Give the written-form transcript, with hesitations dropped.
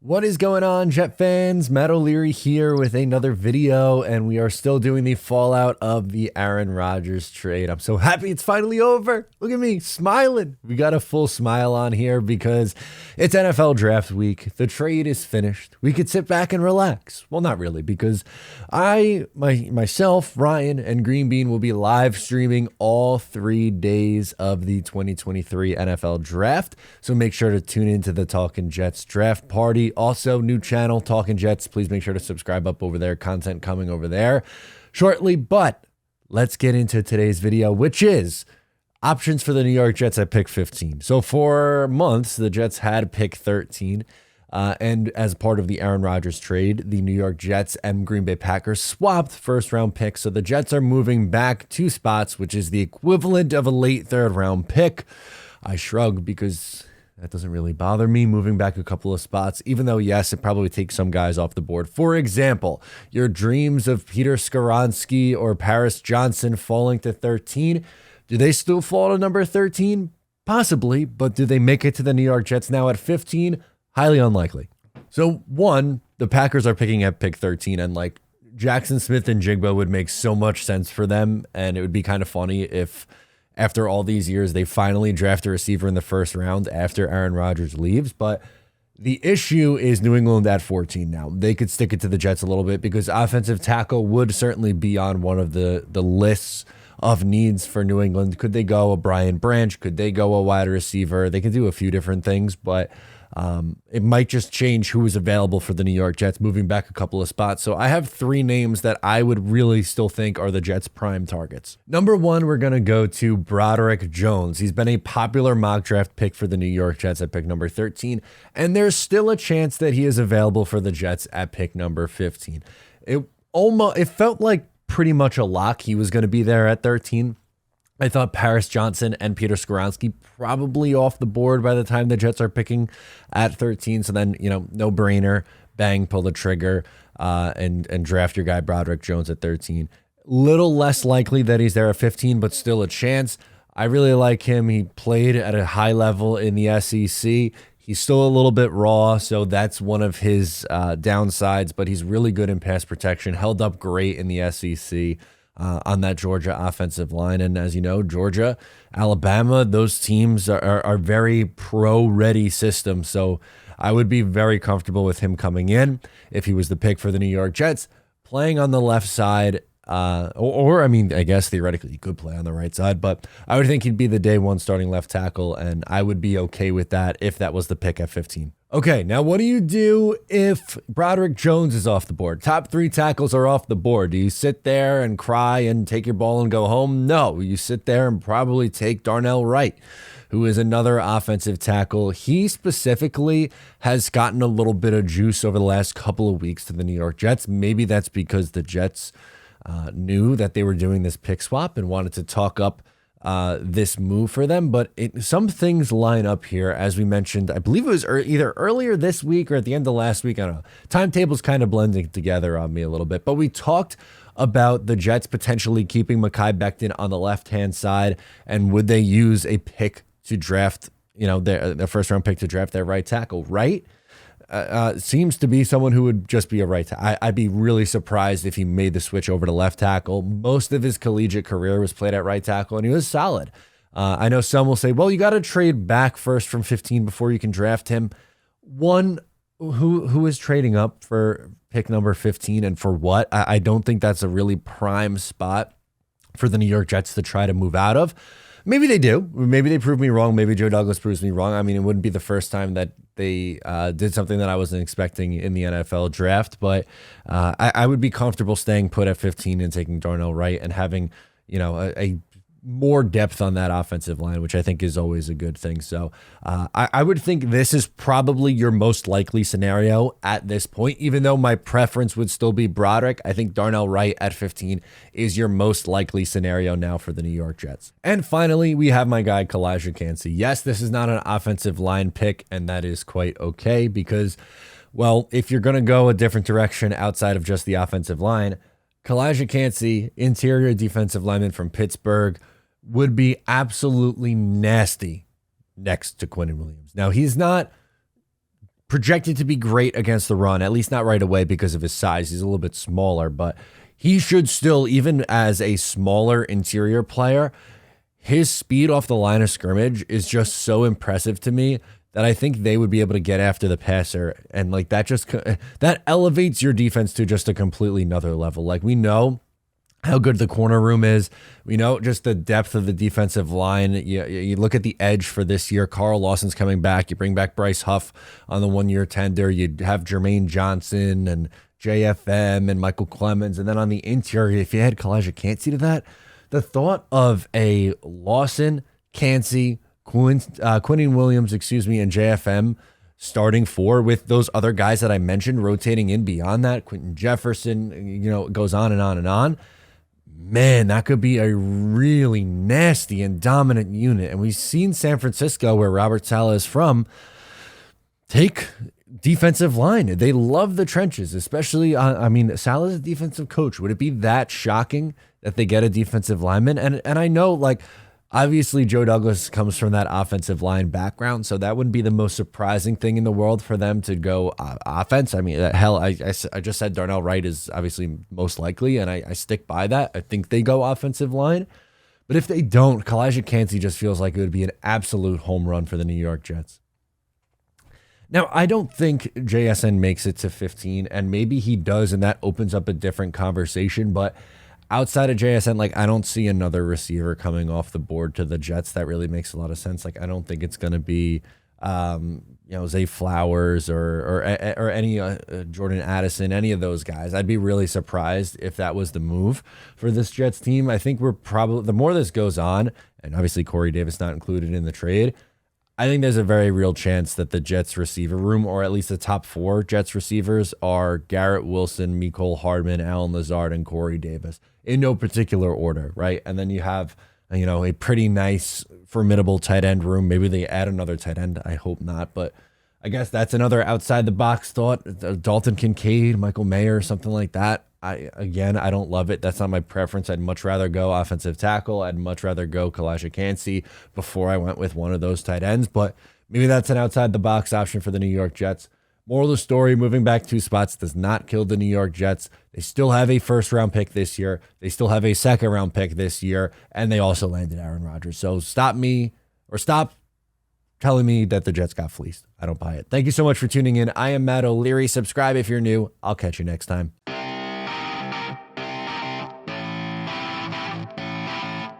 What is going on, Jet fans? Matt O'Leary here with another video, and we are still doing the fallout of the Aaron Rodgers trade. I'm so happy it's finally over. Look at me smiling. We got a full smile on here because it's NFL draft week. The trade is finished. We could sit back and relax. Well, not really, because myself, Ryan, and Green Bean will be live streaming all 3 days of the 2023 NFL draft. So make sure to tune into the Talking Jets draft party. Also, new channel, Talking Jets. Please make sure to subscribe up over there. Content coming over there shortly. But let's get into today's video, which is options for the New York Jets at pick 15. So for months, the Jets had pick 13. And as part of the Aaron Rodgers trade, the New York Jets and Green Bay Packers swapped first-round picks. So the Jets are moving back 2 spots, which is the equivalent of a late third-round pick. I shrug because that doesn't really bother me, moving back a couple of spots, even though, yes, it probably takes some guys off the board. For example, your dreams of Peter Skoronski or Paris Johnson falling to 13, do they still fall to number 13? Possibly, but do they make it to the New York Jets now at 15? Highly unlikely. So, one, the Packers are picking at pick 13, and like Jackson Smith and Jigba would make so much sense for them, and it would be kind of funny if after all these years, they finally draft a receiver in the first round after Aaron Rodgers leaves. But the issue is New England at 14 now. They could stick it to the Jets a little bit because offensive tackle would certainly be on one of the lists of needs for New England. Could they go a Brian Branch? Could they go a wide receiver? They could do a few different things, but it might just change who is available for the New York Jets, moving back a couple of spots. So I have 3 names that I would really still think are the Jets' prime targets. Number 1, we're going to go to Broderick Jones. He's been a popular mock draft pick for the New York Jets at pick number 13, and there's still a chance that he is available for the Jets at pick number 15. It felt like pretty much a lock he was going to be there at 13. I thought Paris Johnson and Peter Skoronski probably off the board by the time the Jets are picking at 13. So then, no brainer, bang, pull the trigger and draft your guy Broderick Jones at 13. Little less likely that he's there at 15, but still a chance. I really like him. He played at a high level in the SEC. He's still a little bit raw, so that's one of his downsides, but he's really good in pass protection, held up great in the SEC. On that Georgia offensive line. And as you know, Georgia, Alabama, those teams are very pro-ready systems. So I would be very comfortable with him coming in if he was the pick for the New York Jets, playing on the left side. I guess theoretically he could play on the right side, but I would think he'd be the day 1 starting left tackle, and I would be okay with that if that was the pick at 15. Okay, now what do you do if Broderick Jones is off the board? Top 3 tackles are off the board. Do you sit there and cry and take your ball and go home? No, you sit there and probably take Darnell Wright, who is another offensive tackle. He specifically has gotten a little bit of juice over the last couple of weeks to the New York Jets. Maybe that's because the Jets knew that they were doing this pick swap and wanted to talk up this move for them, but some things line up here. As we mentioned, I believe it was either earlier this week or at the end of last week. I don't know. Timetables kind of blending together on me a little bit, but we talked about the Jets potentially keeping Mekhi Becton on the left-hand side, and would they use a pick to draft, their first-round pick to draft their right tackle, right? Seems to be someone who would just be a right tackle. I'd be really surprised if he made the switch over to left tackle. Most of his collegiate career was played at right tackle, and he was solid. I know some will say, well, you got to trade back first from 15 before you can draft him. One, who is trading up for pick number 15 and for what? I don't think that's a really prime spot for the New York Jets to try to move out of. Maybe they do. Maybe they prove me wrong. Maybe Joe Douglas proves me wrong. I mean, it wouldn't be the first time that they did something that I wasn't expecting in the NFL draft, but I would be comfortable staying put at 15 and taking Darnell Wright and having, a more depth on that offensive line, which I think is always a good thing. So I would think this is probably your most likely scenario at this point, even though my preference would still be Broderick. I think Darnell Wright at 15 is your most likely scenario now for the New York Jets. And finally, we have my guy, Kalijah Kancey. Yes, this is not an offensive line pick, and that is quite okay because, well, if you're going to go a different direction outside of just the offensive line, Kalijah Kancey, interior defensive lineman from Pittsburgh, would be absolutely nasty next to Quinnen Williams. Now, he's not projected to be great against the run, at least not right away because of his size. He's a little bit smaller, but he should still, even as a smaller interior player, his speed off the line of scrimmage is just so impressive to me that I think they would be able to get after the passer. And like that elevates your defense to just a completely another level. Like, we know how good the corner room is. We know just the depth of the defensive line. You look at the edge for this year. Carl Lawson's coming back. You bring back Bryce Huff on the 1 year tender. You have Jermaine Johnson and JFM and Michael Clemens. And then on the interior, if you add Kalijah Kancey to that, the thought of a Lawson, Kancey, Quinnen Williams, and JFM starting four with those other guys that I mentioned rotating in beyond that, Quentin Jefferson, it goes on and on and on. Man, that could be a really nasty and dominant unit. And we've seen San Francisco, where Robert Saleh is from, take defensive line. They love the trenches, especially, Saleh's a defensive coach. Would it be that shocking that they get a defensive lineman? And I know, like, obviously Joe Douglas comes from that offensive line background, so that wouldn't be the most surprising thing in the world for them to go offense. I mean, hell, I just said Darnell Wright is obviously most likely, and I stick by that. I think they go offensive line. But if they don't, Kalijah Kancey just feels like it would be an absolute home run for the New York Jets. Now, I don't think JSN makes it to 15, and maybe he does, and that opens up a different conversation, but outside of JSN, like, I don't see another receiver coming off the board to the Jets that really makes a lot of sense. Like, I don't think it's going to be, Zay Flowers or any Jordan Addison, any of those guys. I'd be really surprised if that was the move for this Jets team. I think we're probably, the more this goes on, and obviously Corey Davis not included in the trade, I think there's a very real chance that the Jets receiver room, or at least the top four Jets receivers, are Garrett Wilson, Mecole Hardman, Allen Lazard, and Corey Davis in no particular order, right? And then you have, a pretty nice, formidable tight end room. Maybe they add another tight end. I hope not, but I guess that's another outside the box thought. Dalton Kincaid, Michael Mayer, something like that. I don't love it. That's not my preference. I'd much rather go offensive tackle. I'd much rather go Kalijah Kancey before I went with one of those tight ends, but maybe that's an outside the box option for the New York Jets. Moral of the story, moving back 2 spots does not kill the New York Jets. They still have a first-round pick this year. They still have a second-round pick this year, and they also landed Aaron Rodgers. So stop telling me that the Jets got fleeced. I don't buy it. Thank you so much for tuning in. I am Matt O'Leary. Subscribe if you're new. I'll catch you next time.